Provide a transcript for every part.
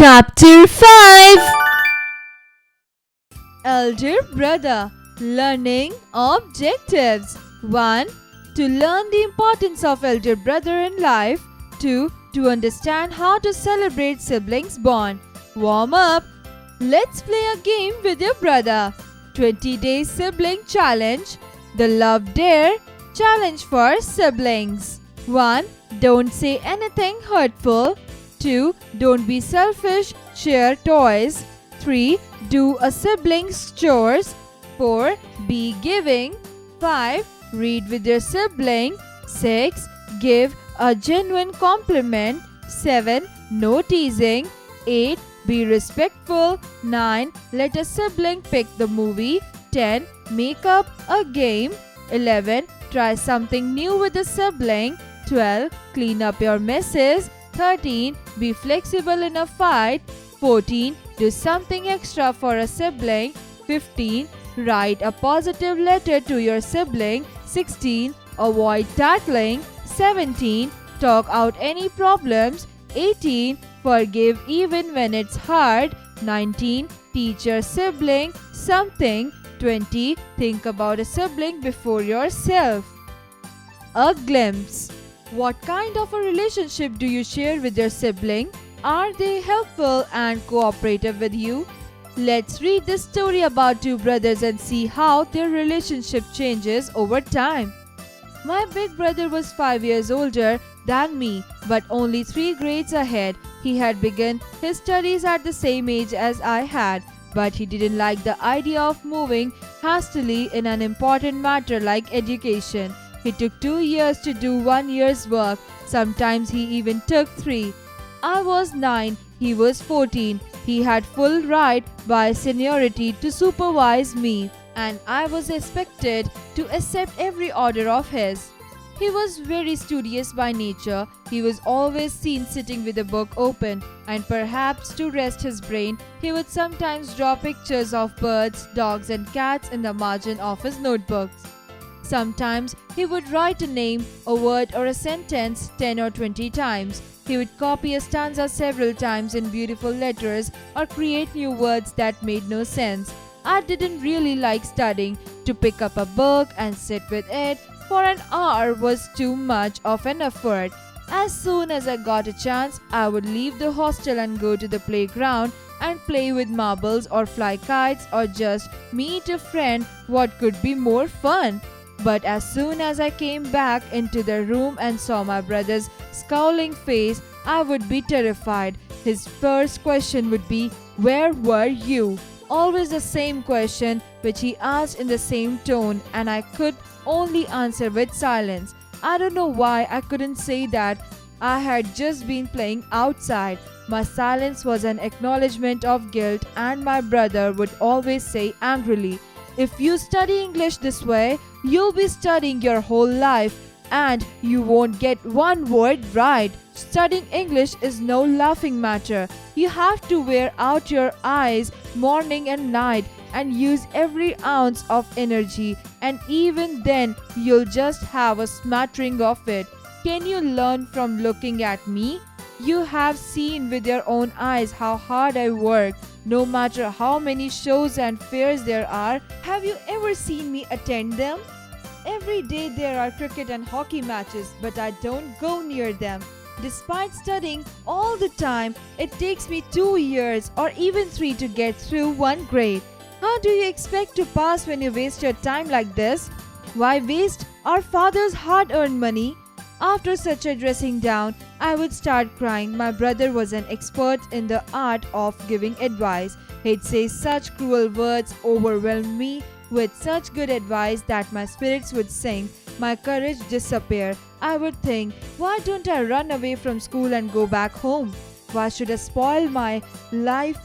Chapter 5 Elder Brother Learning Objectives 1. To learn the importance of elder brother in life. 2. To understand how to celebrate siblings bond. Warm up. Let's play a game with your brother. 20-day sibling challenge. The Love Dare challenge for siblings. 1. Don't say anything hurtful. 2. Don't be selfish, share toys. 3. Do a sibling's chores. 4. Be giving. 5. Read with your sibling. 6. Give a genuine compliment. 7. No teasing. 8. Be respectful. 9. Let a sibling pick the movie. 10. Make up a game. 11. Try something new with a sibling. 12. Clean up your messes. 13. Be flexible in a fight. 14. Do something extra for a sibling. 15. Write a positive letter to your sibling. 16. Avoid tattling. 17. Talk out any problems. 18. Forgive even when it's hard. 19. Teach your sibling something. 20. Think about a sibling before yourself. A glimpse. What kind of a relationship do you share with your sibling? Are they helpful and cooperative with you? Let's read the story about two brothers and see how their relationship changes over time. My big brother was 5 years older than me, but only 3 grades ahead. He had begun his studies at the same age as I had, but he didn't like the idea of moving hastily in an important matter like education. He took 2 years to do 1 year's work. Sometimes he even took 3. I was 9, he was 14. He had full right by seniority to supervise me, and I was expected to accept every order of his. He was very studious by nature. He was always seen sitting with a book open, and perhaps to rest his brain, he would sometimes draw pictures of birds, dogs, and cats in the margin of his notebooks. Sometimes he would write a name, a word, or a sentence 10 or 20 times. He would copy a stanza several times in beautiful letters or create new words that made no sense. I didn't really like studying. To pick up a book and sit with it for an hour was too much of an effort. As soon as I got a chance, I would leave the hostel and go to the playground and play with marbles or fly kites or just meet a friend. What could be more fun? But as soon as I came back into the room and saw my brother's scowling face, I would be terrified. His first question would be, "Where were you?" Always the same question which he asked in the same tone, and I could only answer with silence. I don't know why I couldn't say that I had just been playing outside. My silence was an acknowledgement of guilt, and my brother would always say angrily, "If you study English this way, you'll be studying your whole life and you won't get one word right. Studying English is no laughing matter. You have to wear out your eyes morning and night and use every ounce of energy, and even then you'll just have a smattering of it. Can you learn from looking at me? You have seen with your own eyes how hard I work. No matter how many shows and fairs there are, have you ever seen me attend them? Every day there are cricket and hockey matches, but I don't go near them. Despite studying all the time, it takes me 2 years or even 3 to get through 1 grade. How do you expect to pass when you waste your time like this? Why waste our father's hard-earned money?" After such a dressing down, I would start crying. My brother was an expert in the art of giving advice. He'd say such cruel words, overwhelm me with such good advice that my spirits would sink, my courage disappear. I would think, why don't I run away from school and go back home? Why should I spoil my life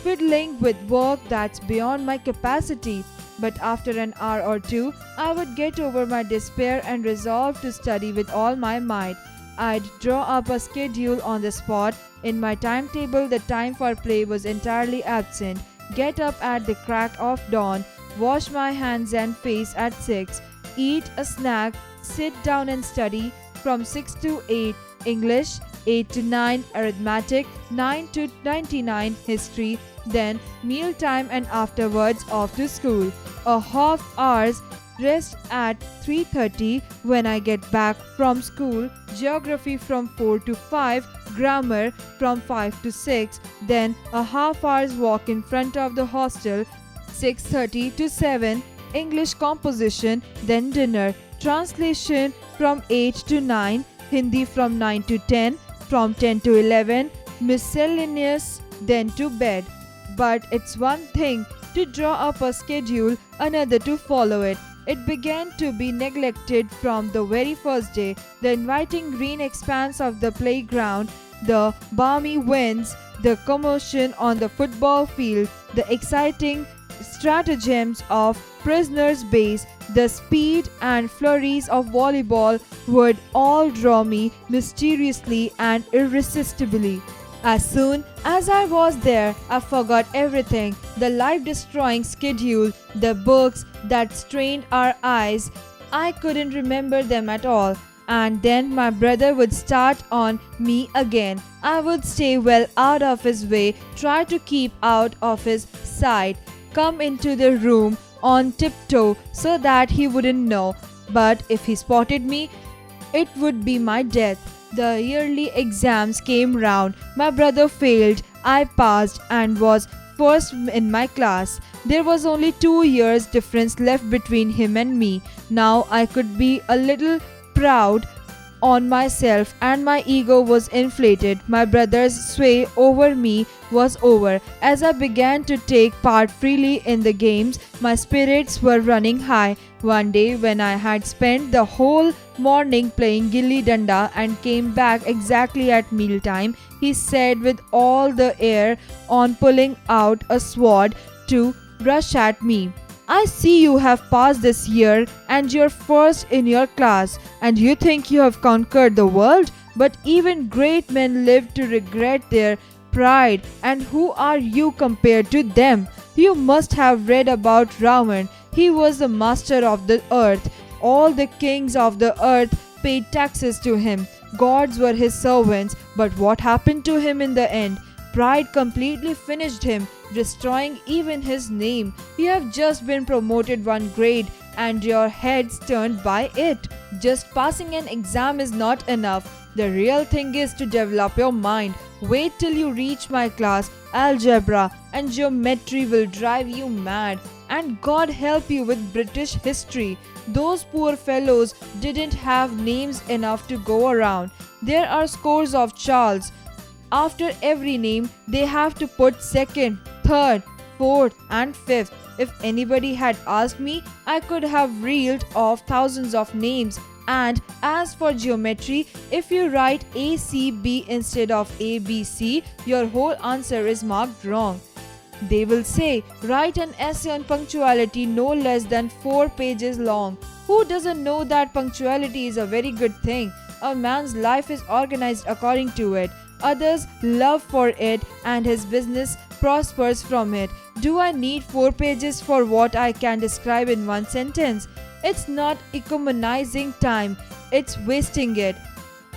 fiddling with work that's beyond my capacity? But after an hour or two, I would get over my despair and resolve to study with all my might. I'd draw up a schedule on the spot. In my timetable, the time for play was entirely absent. Get up at the crack of dawn, wash my hands and face at 6, eat a snack, sit down and study, from 6 to 8 English, 8 to 9 arithmetic, 9 to 99 history, then meal time and afterwards off to school. A half hour's rest at 3:30 when I get back from school, geography from 4 to 5, grammar from 5 to 6, then a half hour's walk in front of the hostel, 6:30 to 7, English composition, then dinner, translation from 8 to 9, Hindi from 9 to 10, from 10 to 11, miscellaneous, then to bed. But it's one thing to draw up a schedule, another to follow it. It began to be neglected from the very first day. The inviting green expanse of the playground, the balmy winds, the commotion on the football field, the exciting stratagems of prisoners' base, the speed and flurries of volleyball would all draw me mysteriously and irresistibly. As soon as I was there, I forgot everything, the life-destroying schedule, the books that strained our eyes. I couldn't remember them at all. And then my brother would start on me again. I would stay well out of his way, try to keep out of his sight, come into the room on tiptoe so that he wouldn't know. But if he spotted me, it would be my death. The yearly exams came round. My brother failed. I passed and was first in my class. There was only 2 years difference left between him and me. Now I could be a little proud on myself and my ego was inflated. My brother's sway over me was over. As I began to take part freely in the games, my spirits were running high. One day when I had spent the whole morning playing gilli danda and came back exactly at mealtime, he said with all the air on pulling out a sword to rush at me, "I see you have passed this year and you're first in your class and you think you have conquered the world, but even great men live to regret their pride, and who are you compared to them? You must have read about Ravan. He was the master of the earth. All the kings of the earth paid taxes to him. Gods were his servants, but what happened to him in the end? Pride completely finished him, destroying even his name. You have just been promoted one grade and your head's turned by it. Just passing an exam is not enough. The real thing is to develop your mind. Wait till you reach my class. Algebra and geometry will drive you mad. And God help you with British history. Those poor fellows didn't have names enough to go around. There are scores of Charles. After every name, they have to put second, third, fourth, and fifth. If anybody had asked me, I could have reeled off thousands of names. And as for geometry, if you write ACB instead of ABC, your whole answer is marked wrong. They will say, write an essay on punctuality no less than 4 pages long. Who doesn't know that punctuality is a very good thing? A man's life is organized according to it. Others love for it and his business prospers from it. Do I need 4 pages for what I can describe in one sentence? It's not economizing time, it's wasting it.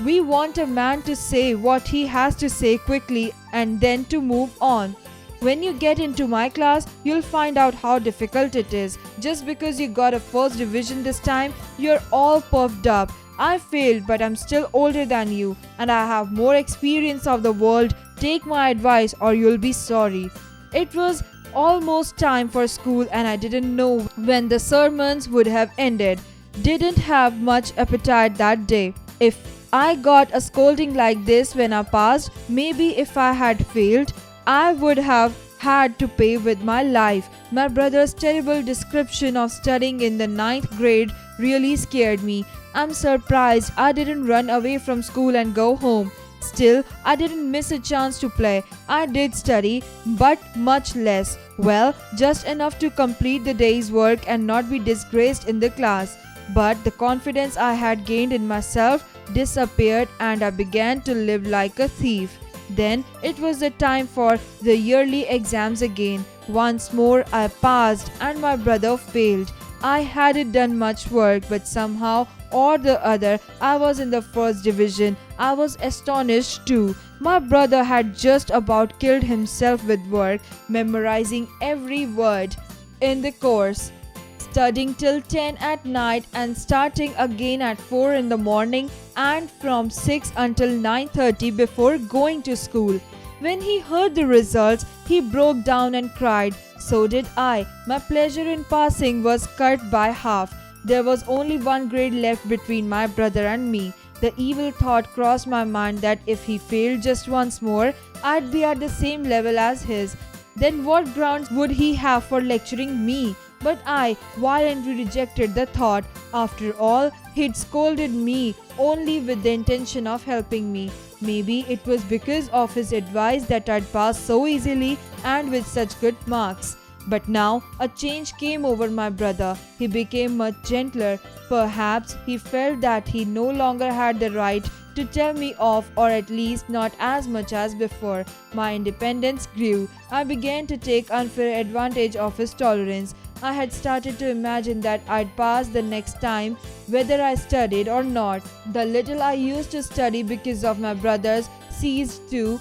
We want a man to say what he has to say quickly and then to move on. When you get into my class, you'll find out how difficult it is. Just because you got a first division this time, you're all puffed up. I failed, but I'm still older than you and I have more experience of the world. Take my advice or you'll be sorry. It was almost time for school and I didn't know when the sermons would have ended. Didn't have much appetite that day. If I got a scolding like this when I passed, maybe if I had failed, I would have had to pay with my life. My brother's terrible description of studying in the 9th grade really scared me. I'm surprised I didn't run away from school and go home. Still, I didn't miss a chance to play. I did study, but much less. Well, just enough to complete the day's work and not be disgraced in the class. But the confidence I had gained in myself disappeared and I began to live like a thief. Then it was the time for the yearly exams again. Once more I passed and my brother failed. I hadn't done much work, but somehow or the other. I was in the first division. I was astonished too. My brother had just about killed himself with work, memorizing every word in the course, studying till 10 at night and starting again at 4 in the morning and from 6 until 9:30 before going to school. When he heard the results, he broke down and cried. So did I. My pleasure in passing was cut by half. There was only one grade left between my brother and me. The evil thought crossed my mind that if he failed just once more, I'd be at the same level as his. Then what grounds would he have for lecturing me? But I violently rejected the thought. After all, he'd scolded me only with the intention of helping me. Maybe it was because of his advice that I'd passed so easily and with such good marks. But now a change came over my brother. He became much gentler. Perhaps he felt that he no longer had the right to tell me off, or at least not as much as before. My independence grew. I began to take unfair advantage of his tolerance. I had started to imagine that I'd pass the next time, whether I studied or not. The little I used to study because of my brothers ceased too.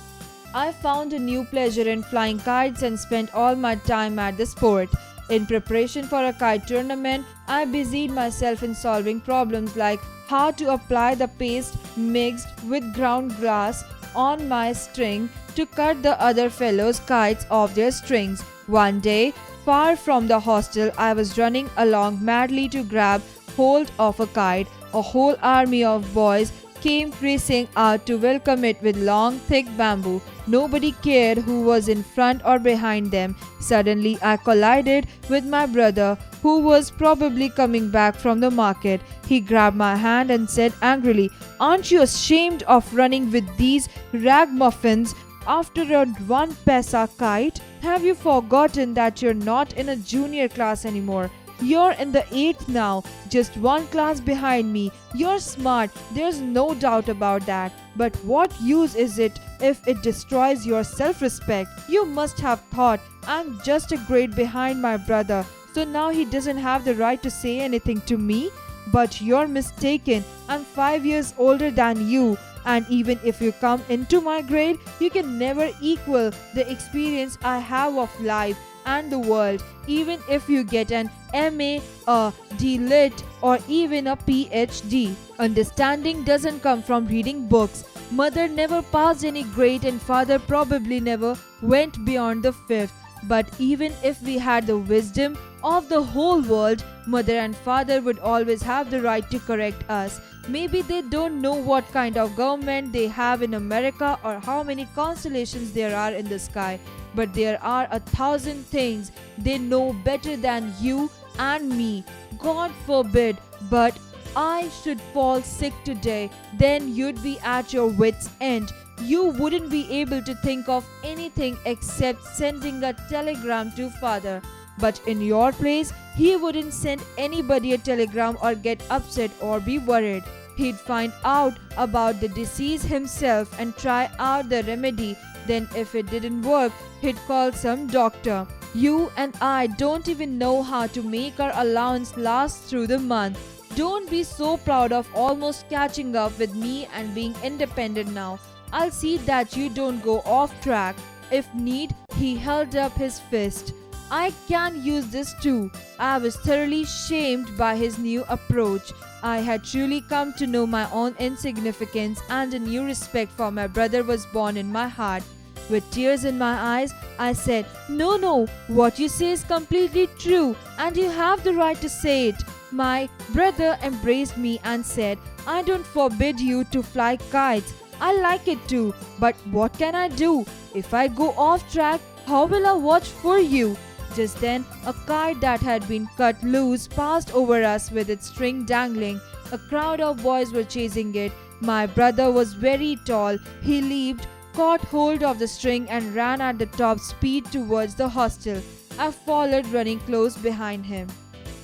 I found a new pleasure in flying kites and spent all my time at the sport. In preparation for a kite tournament, I busied myself in solving problems like how to apply the paste mixed with ground glass on my string to cut the other fellows' kites off their strings. One day, far from the hostel, I was running along madly to grab hold of a kite. A whole army of boys came racing out to welcome it with long, thick bamboo. Nobody cared who was in front or behind them. Suddenly, I collided with my brother, who was probably coming back from the market. He grabbed my hand and said angrily, "Aren't you ashamed of running with these ragamuffins after a one paisa kite? Have you forgotten that you're not in a junior class anymore? You're in the 8th now, just one class behind me. You're smart, there's no doubt about that. But what use is it if it destroys your self-respect? You must have thought I'm just a grade behind my brother, so now he doesn't have the right to say anything to me? But you're mistaken. I'm 5 years older than you. And even if you come into my grade, you can never equal the experience I have of life and the world. Even if you get an MA, a D.Lit, or even a PhD. Understanding doesn't come from reading books. Mother never passed any grade and father probably never went beyond the 5th. But even if we had the wisdom of the whole world, mother and father would always have the right to correct us. Maybe they don't know what kind of government they have in America or how many constellations there are in the sky, but there are 1,000 things they know better than you and me. God forbid, but I should fall sick today, then you'd be at your wits' end. You wouldn't be able to think of anything except sending a telegram to father. But in your place, he wouldn't send anybody a telegram or get upset or be worried. He'd find out about the disease himself and try out the remedy. Then if it didn't work, he'd call some doctor. You and I don't even know how to make our allowance last through the month. Don't be so proud of almost catching up with me and being independent now. I'll see that you don't go off track. If need, he held up his fist. I can use this too. I was thoroughly shamed by his new approach. I had truly come to know my own insignificance, and a new respect for my brother was born in my heart. With tears in my eyes, I said, No, what you say is completely true, and you have the right to say it." My brother embraced me and said, "I don't forbid you to fly kites. I like it too, but what can I do? If I go off track, how will I watch for you?" Just then, a kite that had been cut loose passed over us with its string dangling. A crowd of boys were chasing it. My brother was very tall. He leaped, caught hold of the string and ran at the top speed towards the hostel. I followed, running close behind him.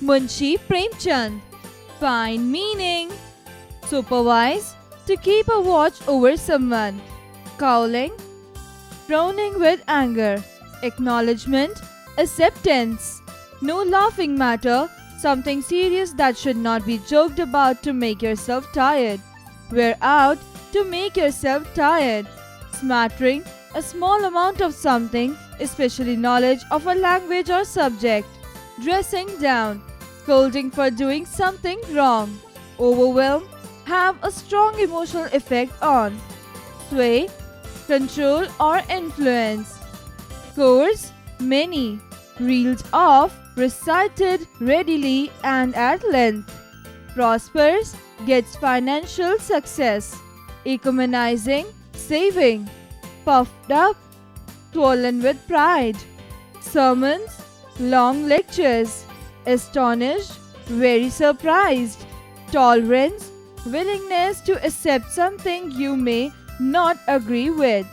Munshi Premchand. Find meaning. Supervise. To keep a watch over someone. Cowling. Frowning with anger. Acknowledgement. Acceptance. No laughing matter. Something serious that should not be joked about to make yourself tired. Wear out to make yourself tired. Smattering, a small amount of something, especially knowledge of a language or subject. Dressing down, scolding for doing something wrong. Overwhelm, have a strong emotional effect on. Sway, control or influence. Course, many. Reeled off, recited readily and at length. Prospers, gets financial success. Economizing, saving. Puffed up, swollen with pride. Sermons, long lectures. Astonished, very surprised. Tolerance, willingness to accept something you may not agree with.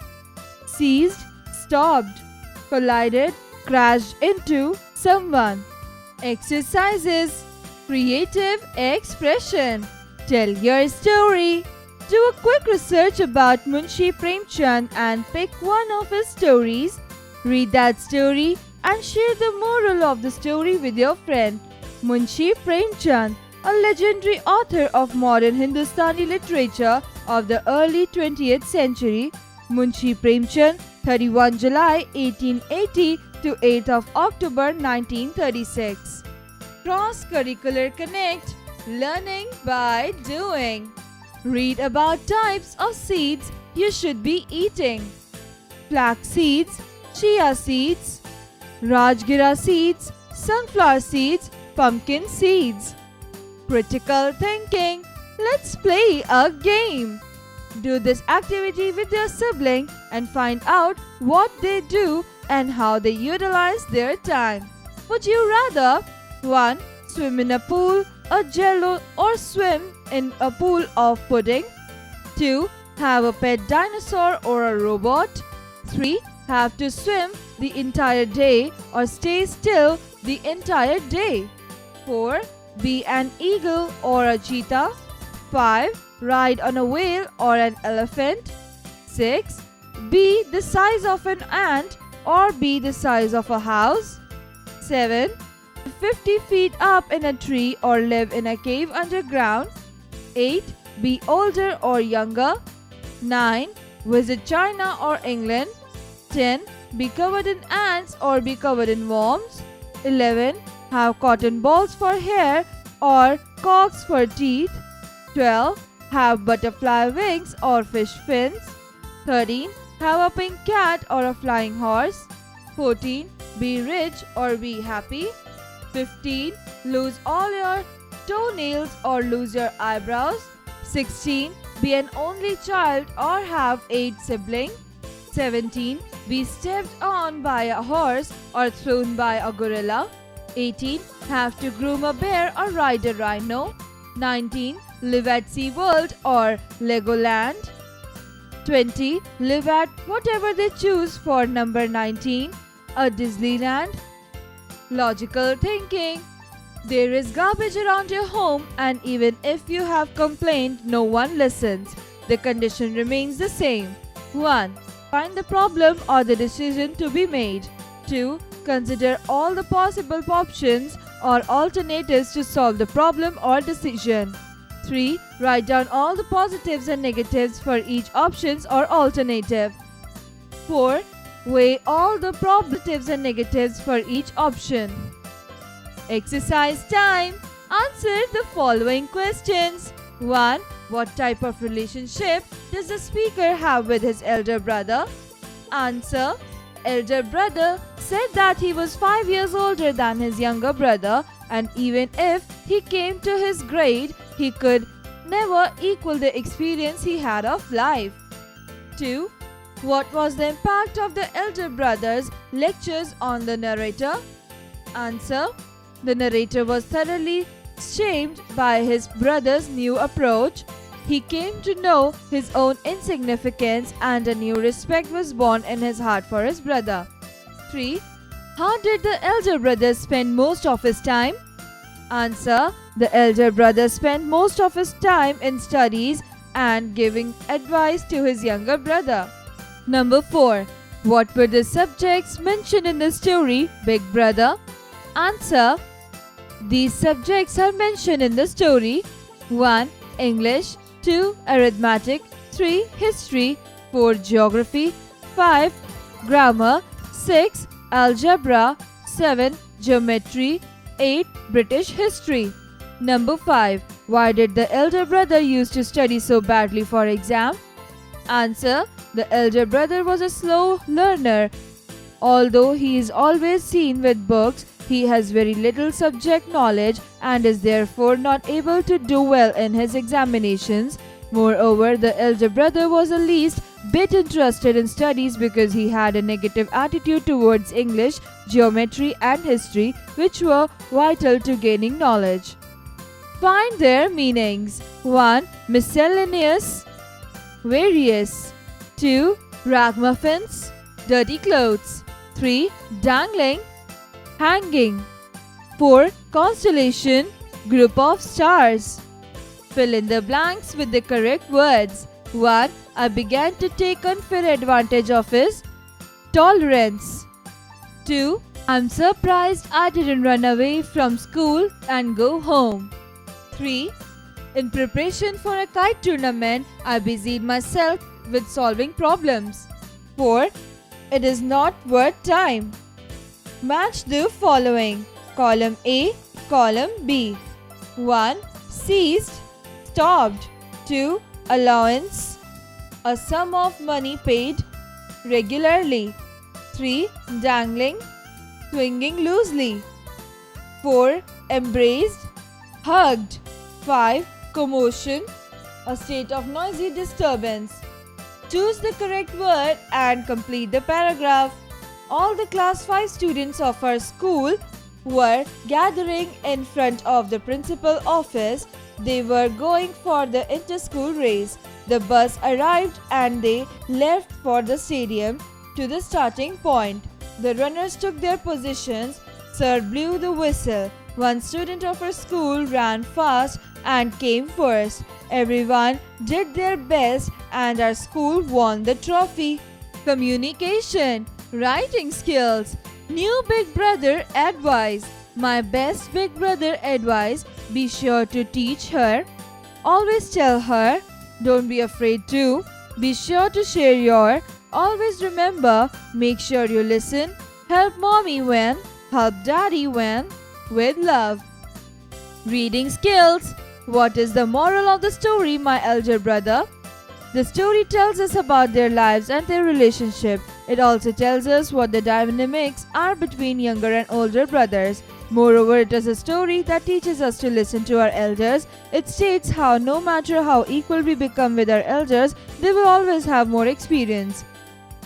Seized, stopped. Collided, crashed into someone. Exercises, creative expression. Tell your story. Do a quick research about Munshi Premchand and pick one of his stories. Read that story and share the moral of the story with your friend. Munshi Premchand, a legendary author of modern Hindustani literature of the early 20th century. Munshi Premchand, 31 July 1880 to 8th of October 1936. Cross-curricular connect, learning by doing. Read about types of seeds you should be eating. Flax seeds, chia seeds, rajgira seeds, sunflower seeds, pumpkin seeds. Critical thinking. Let's play a game. Do this activity with your sibling and find out what they do and how they utilize their time. Would you rather 1. Swim in a pool, a jello, or swim in a pool of pudding? 2. Have a pet dinosaur or a robot? 3. Have to swim the entire day or stay still the entire day? 4. Be an eagle or a cheetah? 5. Ride on a whale or an elephant? 6. Be the size of an ant or be the size of a house? 7. 50 feet up in a tree or live in a cave underground? 8. Be older or younger? 9. Visit China or England? 10. Be covered in ants or be covered in worms? 11. Have cotton balls for hair or corks for teeth? 12. Have butterfly wings or fish fins? 13. Have a pink cat or a flying horse? 14. Be rich or be happy? 15. Lose all your toenails or lose your eyebrows? 16. Be an only child or have 8 siblings? 17. Be stepped on by a horse or thrown by a gorilla? 18. Have to groom a bear or ride a rhino? 19. Live at SeaWorld or Legoland? 20. Live at whatever they choose for number 19, a Disneyland? Logical thinking. There is garbage around your home and even if you have complained, no one listens. The condition remains the same. 1. Find the problem or the decision to be made. 2. Consider all the possible options or alternatives to solve the problem or decision. 3. Write down all the positives and negatives for each options or alternative. 4. Weigh all the positives and negatives for each option. Exercise time. Answer the following questions. 1. What type of relationship does the speaker have with his elder brother? Answer. Elder brother said that he was 5 years older than his younger brother and even if he came to his grade, he could never equal the experience he had of life. 2. What was the impact of the elder brother's lectures on the narrator? Answer. The narrator was thoroughly shamed by his brother's new approach. He came to know his own insignificance and a new respect was born in his heart for his brother. 3. How did the elder brother spend most of his time? Answer. The elder brother spent most of his time in studies and giving advice to his younger brother. Number 4. What were the subjects mentioned in the story Big Brother? Answer. These subjects are mentioned in the story. 1. English, 2. Arithmetic, 3. History, 4. Geography, 5. Grammar, 6. Algebra, 7. Geometry, 8. British history. Number 5. Why did the elder brother used to study so badly for exam? Answer. The elder brother was a slow learner. Although he is always seen with books, he has very little subject knowledge and is therefore not able to do well in his examinations. Moreover, the elder brother was the least bit interested in studies because he had a negative attitude towards English, geometry and history, which were vital to gaining knowledge. Find their meanings. 1. Miscellaneous, various. 2. Ragamuffins, dirty clothes. 3. Dangling, hanging. 4. Constellation, group of stars. Fill in the blanks with the correct words. 1. I began to take unfair advantage of his tolerance. 2. I'm surprised I didn't run away from school and go home. 3. In preparation for a kite tournament, I busied myself with solving problems. 4. It is not worth time. Match the following. Column A, column B. 1. Ceased, stopped. 2. Allowance, a sum of money paid regularly. 3. Dangling, swinging loosely. 4. Embraced, hugged. 5. Commotion, a state of noisy disturbance. Choose the correct word and complete the paragraph. All the class 5 students of our school were gathering in front of the principal office. They were going for the inter-school race. The bus arrived and they left for the stadium to the starting point. The runners took their positions. Sir blew the whistle. One student of our school ran fast and came first. Everyone did their best and our school won the trophy. Communication, writing skills. New big brother advice. My best big brother advice, be sure to teach her. Always tell her. Don't be afraid to. Be sure to share your. Always remember, make sure you listen. Help mommy when. Help daddy when. With love. Reading skills. What is the moral of the story, my elder brother? The story tells us about their lives and their relationship. It also tells us what the dynamics are between younger and older brothers. Moreover, it is a story that teaches us to listen to our elders. It states how no matter how equal we become with our elders, they will always have more experience.